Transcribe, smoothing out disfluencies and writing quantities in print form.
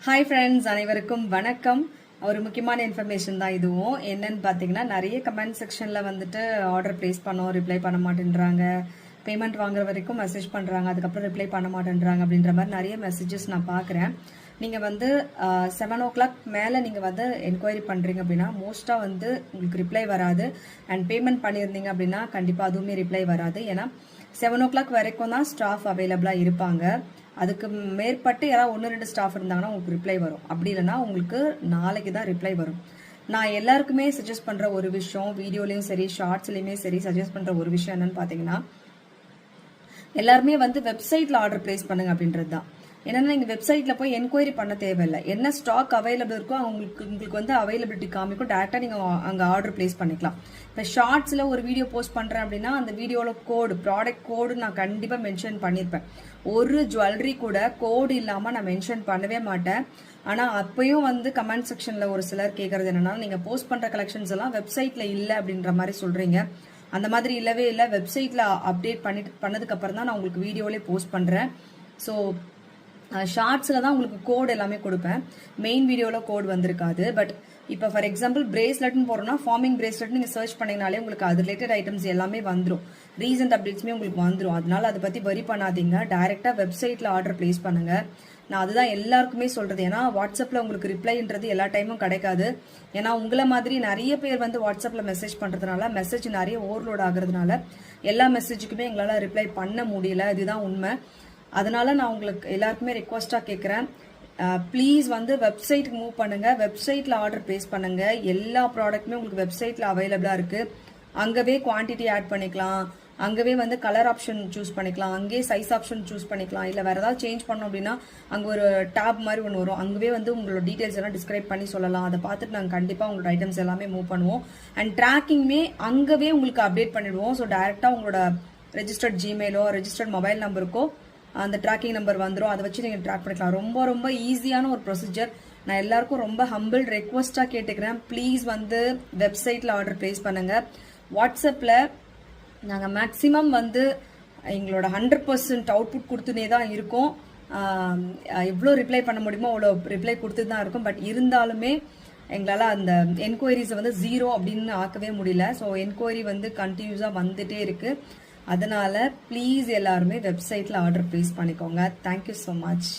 Hi friends, அனைவருக்கும் வணக்கம். ஒரு முக்கியமான இன்ஃபர்மேஷன் தான் இதுவும். என்னன்னு பார்த்தீங்கன்னா, நிறைய கமெண்ட் செக்ஷனில் வந்துட்டு ஆர்டர் பிளேஸ் பண்ணோம், ரிப்ளை பண்ண மாட்டேன்றாங்க, பேமெண்ட் வாங்குற வரைக்கும் மெசேஜ் பண்ணுறாங்க, அதுக்கப்புறம் ரிப்ளை பண்ண மாட்டேன்றாங்க அப்படின்ற மாதிரி நிறைய மெசேஜஸ் நான் பார்க்குறேன். நீங்கள் வந்து 7 o'clock மேலே நீங்கள் வந்து என்கொயரி பண்ணுறீங்க அப்படின்னா மோஸ்ட்டாக வந்து உங்களுக்கு ரிப்ளை வராது. அண்ட் பேமெண்ட் பண்ணியிருந்தீங்க அப்படின்னா கண்டிப்பாக அதுவுமே ரிப்ளை வராது. ஏன்னா 7 o'clock வரைக்கும் தான் ஸ்டாஃப் அவைலபிளாக இருப்பாங்க. அதுக்கு மேற்பட்டு யாராவது 1-2 ஸ்டாஃப் இருந்தாங்கன்னா உங்களுக்கு ரிப்ளை வரும். அப்படி இல்லைன்னா உங்களுக்கு நாளைக்கு தான் ரிப்ளை வரும். நான் எல்லாருக்குமே சஜஸ்ட் பண்ணுற ஒரு விஷயம், வீடியோலையும் சரி ஷார்ட்ஸ்லையுமே சரி சஜஸ்ட் பண்ணுற ஒரு விஷயம் என்னன்னு பார்த்தீங்கன்னா, எல்லாருமே வந்து வெப்சைட்டில் ஆர்டர் பிளேஸ் பண்ணுங்க அப்படின்றது தான். என்னன்னா நீங்கள் வெப்சைட்டில் போய் என்கொயரி பண்ண தேவையில்லை. என்ன ஸ்டாக் அவைலபிள் இருக்கோ உங்களுக்கு வந்து அவைலபிலிட்டி காமிக்கும். டேரெக்டாக நீங்கள் அங்கே ஆர்டர் பிளேஸ் பண்ணிக்கலாம். இப்போ ஷார்ட்ஸில் ஒரு வீடியோ போஸ்ட் பண்ணுறேன் அப்படின்னா அந்த வீடியோவில் கோடு, ப்ராடக்ட் கோடு நான் கண்டிப்பாக மென்ஷன் பண்ணியிருப்பேன். ஒரு ஜுவல்லரி கூட கோடு இல்லாமல் நான் மென்ஷன் பண்ணவே மாட்டேன். ஆனால் அப்பயும் வந்து கமெண்ட் செக்ஷனில் ஒரு சிலர் கேட்குறது என்னன்னா, நீங்கள் போஸ்ட் பண்ணுற கலெக்ஷன்ஸ் எல்லாம் வெப்சைட்டில் இல்லை அப்படின்ற மாதிரி சொல்கிறீங்க. அந்த மாதிரி இல்லவே இல்லை. வெப்சைட்டில் அப்டேட் பண்ணதுக்கு அப்புறம் தான் நான் உங்களுக்கு வீடியோவிலே போஸ்ட் பண்ணுறேன். ஸோ ஷார்ட்ஸில் தான் உங்களுக்கு கோடு எல்லாமே கொடுப்பேன். மெயின் வீடியோவில் கோடு வந்திருக்காது. பட் இப்போ ஃபார் எக்ஸாம்பிள் பிரேஸ்லெட்னு போகிறோம்னா, ஃபார்மிங் பிரேஸ்லெட் நீங்கள் சர்ச் பண்ணிங்கனாலே உங்களுக்கு அது ரிலேட்டட் ஐட்டம்ஸ் எல்லாமே வந்துடும். ரீசெண்ட் அப்டேட்ஸுமே உங்களுக்கு வந்துடும். அதனால அதை பற்றி வரி பண்ணாதீங்க. டைரெக்டாக வெப்சைட்டில் ஆர்டர் பிளேஸ் பண்ணுங்கள். நான் அதுதான் எல்லாருக்குமே சொல்கிறது. ஏன்னா வாட்ஸ்அப்பில் உங்களுக்கு ரிப்ளைன்றது எல்லா டைமும் கிடைக்காது. ஏன்னா உங்களை மாதிரி நிறைய பேர் வந்து வாட்ஸ்அப்பில் மெசேஜ் பண்ணுறதுனால மெசேஜ் நிறைய ஓவர்லோட் ஆகுறதுனால எல்லா மெசேஜுக்குமே எங்களால் ரிப்ளை பண்ண முடியல. இதுதான் உண்மை. அதனால நான் உங்களுக்கு எல்லாருக்குமே ரெக்வஸ்ட்டாக கேட்குறேன், ப்ளீஸ் வந்து வெப்சைட்டுக்கு மூவ் பண்ணுங்கள். வெப்சைட்டில் ஆர்டர் பிளேஸ் பண்ணுங்கள். எல்லா ப்ராடக்ட்டுமே உங்களுக்கு வெப்சைட்டில் அவைலபிளாக இருக்குது. அங்கவே குவான்டிட்டி ஆட் பண்ணிக்கலாம், அங்கவே வந்து கலர் ஆப்ஷன் சூஸ் பண்ணிக்கலாம், அங்கேயே சைஸ் ஆப்ஷன் சூஸ் பண்ணிக்கலாம். இல்லை வேறு ஏதாவது சேஞ்ச் பண்ணோம் அப்படின்னா அங்கே ஒரு டேப் மாதிரி ஒன்று வரும். அங்கவே வந்து உங்களோட டீட்டெயில்ஸ் எல்லாம் டிஸ்கிரைப் பண்ணி சொல்லலாம். அதை பார்த்துட்டு நாங்கள் கண்டிப்பாக உங்களோட ஐட்டம்ஸ் எல்லாமே மூவ் பண்ணுவோம். அண்ட் ட்ராக்கிங்குமே அங்கவே உங்களுக்கு அப்டேட் பண்ணிடுவோம். ஸோ டைரெக்டாக உங்களோட ரெஜிஸ்டர்ட் ஜிமெயிலோ ரெஜிஸ்டர்ட் மொபைல் நம்பருக்கோ அந்த ட்ராக்கிங் நம்பர் வந்துடும். அதை வச்சு நீங்கள் ட்ராக் பண்ணிக்கலாம். ரொம்ப ரொம்ப ஈஸியான ஒரு ப்ரொசீஜர். நான் எல்லாருக்கும் ரொம்ப ஹம்பிள் ரெக்வஸ்ட்டாக கேட்டுக்கிறேன், ப்ளீஸ் வந்து வெப்சைட்டில் ஆர்டர் பிளேஸ் பண்ணுங்கள். வாட்ஸ்அப்பில் நாங்கள் மேக்ஸிமம் வந்து எங்களோட 100% அவுட்புட் கொடுத்துனே தான் இருக்கோம். எவ்வளோ ரிப்ளை பண்ண முடியுமோ அவ்வளோ ரிப்ளை கொடுத்து தான் இருக்கும். பட் இருந்தாலுமே எங்களால் அந்த என்கொயரிஸை வந்து 0 அப்படின்னு ஆக்கவே முடியல. ஸோ என்கொயரி வந்து கண்டினியூஸாக வந்துட்டே இருக்குது. அதனால ப்ளீஸ் எல்லாருமே வெப்சைட்டில் ஆர்டர் ப்ளேஸ் பண்ணிக்கோங்க. Thank you so much.